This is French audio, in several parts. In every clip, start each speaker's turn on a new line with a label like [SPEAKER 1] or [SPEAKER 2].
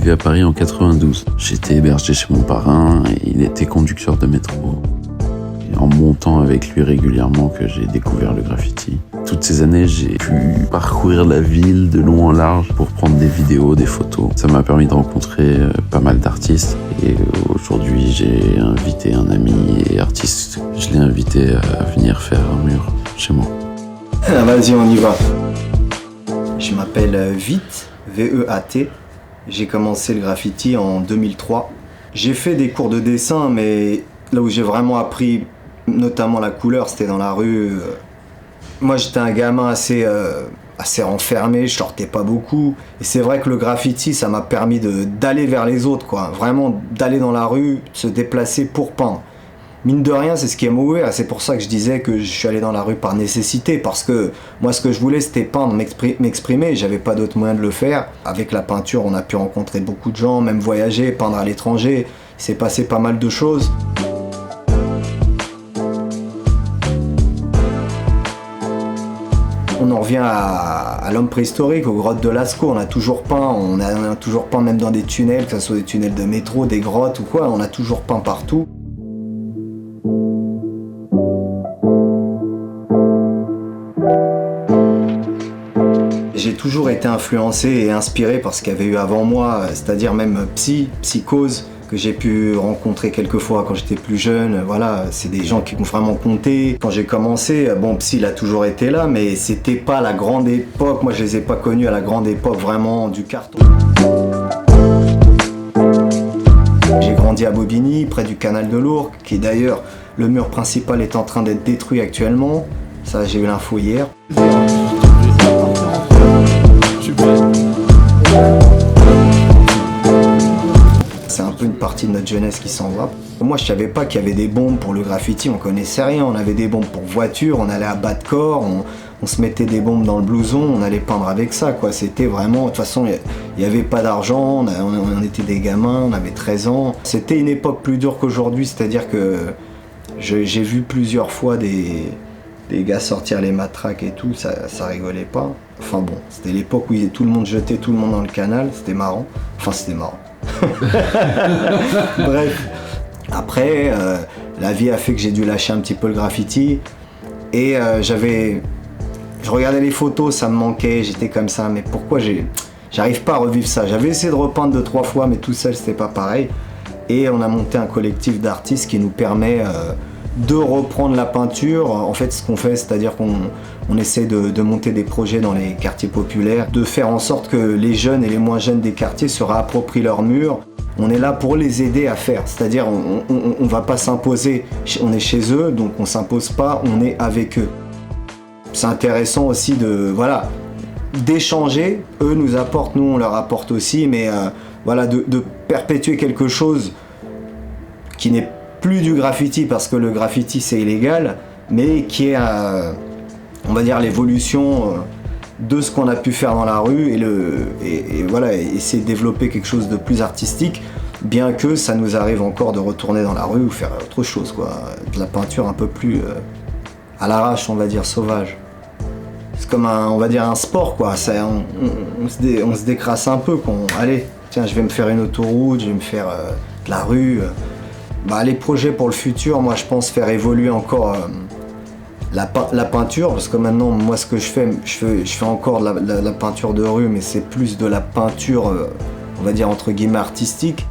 [SPEAKER 1] arrivé à Paris en 92. J'étais hébergé chez mon parrain et il était conducteur de métro. Et en montant avec lui régulièrement que j'ai découvert le graffiti. Toutes ces années, j'ai pu parcourir la ville de long en large pour prendre des vidéos, des photos. Ça m'a permis de rencontrer pas mal d'artistes. Et aujourd'hui, j'ai invité un ami et artiste. Je l'ai invité à venir faire un mur chez moi.
[SPEAKER 2] Vas-y, on y va. Je m'appelle Vite, V-E-A-T. J'ai commencé le graffiti en 2003. J'ai fait des cours de dessin, mais là où j'ai vraiment appris, notamment la couleur, c'était dans la rue. Moi, j'étais un gamin assez renfermé, je sortais pas beaucoup. Et c'est vrai que le graffiti, ça m'a permis d'aller vers les autres, quoi. Vraiment d'aller dans la rue, se déplacer pour peindre. Mine de rien, c'est ce qui m'a ouvert. C'est pour ça que je disais que je suis allé dans la rue par nécessité. Parce que moi, ce que je voulais, c'était peindre, m'exprimer. J'avais pas d'autre moyen de le faire. Avec la peinture, on a pu rencontrer beaucoup de gens, même voyager, peindre à l'étranger. Il s'est passé pas mal de choses. On en revient à l'homme préhistorique, aux grottes de Lascaux. On a toujours peint, on a toujours peint même dans des tunnels, que ce soit des tunnels de métro, des grottes ou quoi, on a toujours peint partout. J'ai toujours été influencé et inspiré par ce qu'il y avait eu avant moi, c'est-à-dire même Psychose, que j'ai pu rencontrer quelques fois quand j'étais plus jeune. Voilà, c'est des gens qui m'ont vraiment compté. Quand j'ai commencé, bon, Psy, il a toujours été là, mais c'était pas la grande époque. Moi, je les ai pas connus à la grande époque, vraiment, du carton. J'ai grandi à Bobigny, près du canal de l'Ourcq, qui d'ailleurs, le mur principal est en train d'être détruit actuellement. Ça, j'ai eu l'info hier. C'est un peu une partie de notre jeunesse qui s'en va. Moi, je savais pas qu'il y avait des bombes pour le graffiti, on connaissait rien. On avait des bombes pour voiture, on allait à bas de corps, on se mettait des bombes dans le blouson, on allait peindre avec ça, quoi. C'était vraiment... De toute façon, il n'y avait pas d'argent, on était des gamins, on avait 13 ans. C'était une époque plus dure qu'aujourd'hui, c'est-à-dire que j'ai vu plusieurs fois des gars sortir les matraques et tout, ça rigolait pas. Enfin bon, c'était l'époque où tout le monde jetait tout le monde dans le canal, c'était marrant. Enfin, c'était marrant. Bref. Après, la vie a fait que j'ai dû lâcher un petit peu le graffiti. Et je regardais les photos, ça me manquait, j'étais comme ça. Mais pourquoi j'arrive pas à revivre ça? J'avais essayé de repeindre 2-3 fois, mais tout seul, c'était pas pareil. Et on a monté un collectif d'artistes qui nous permet de reprendre la peinture. En fait, ce qu'on fait, c'est-à-dire qu'on essaie de monter des projets dans les quartiers populaires, de faire en sorte que les jeunes et les moins jeunes des quartiers se réapproprient leurs murs. On est là pour les aider à faire, c'est-à-dire on va pas s'imposer, on est chez eux, donc on s'impose pas, on est avec eux. C'est intéressant aussi d'échanger, eux nous apportent, nous on leur apporte aussi, mais de perpétuer quelque chose qui n'est plus du graffiti, parce que le graffiti c'est illégal, mais qui est, on va dire, l'évolution de ce qu'on a pu faire dans la rue et essayer de développer quelque chose de plus artistique, bien que ça nous arrive encore de retourner dans la rue ou faire autre chose, quoi. De la peinture un peu plus à l'arrache, on va dire, sauvage. C'est comme un sport, quoi. On se décrasse un peu, allez, tiens, je vais me faire une autoroute, je vais me faire de la rue. Les projets pour le futur, moi je pense faire évoluer encore la peinture, parce que maintenant, moi ce que je fais encore de la peinture de rue, mais c'est plus de la peinture, on va dire entre guillemets artistique.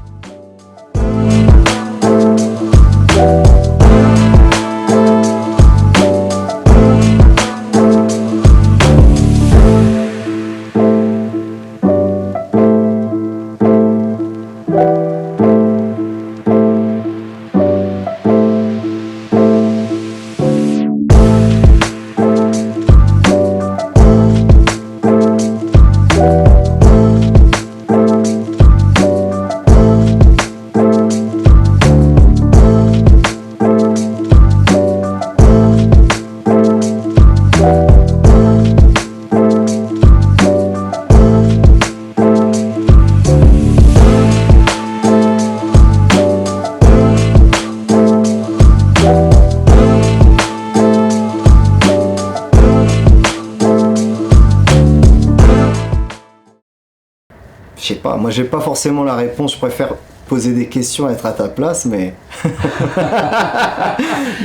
[SPEAKER 2] sais pas, moi j'ai pas forcément la réponse, je préfère poser des questions, être à ta place, mais...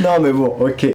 [SPEAKER 2] Non mais bon, ok.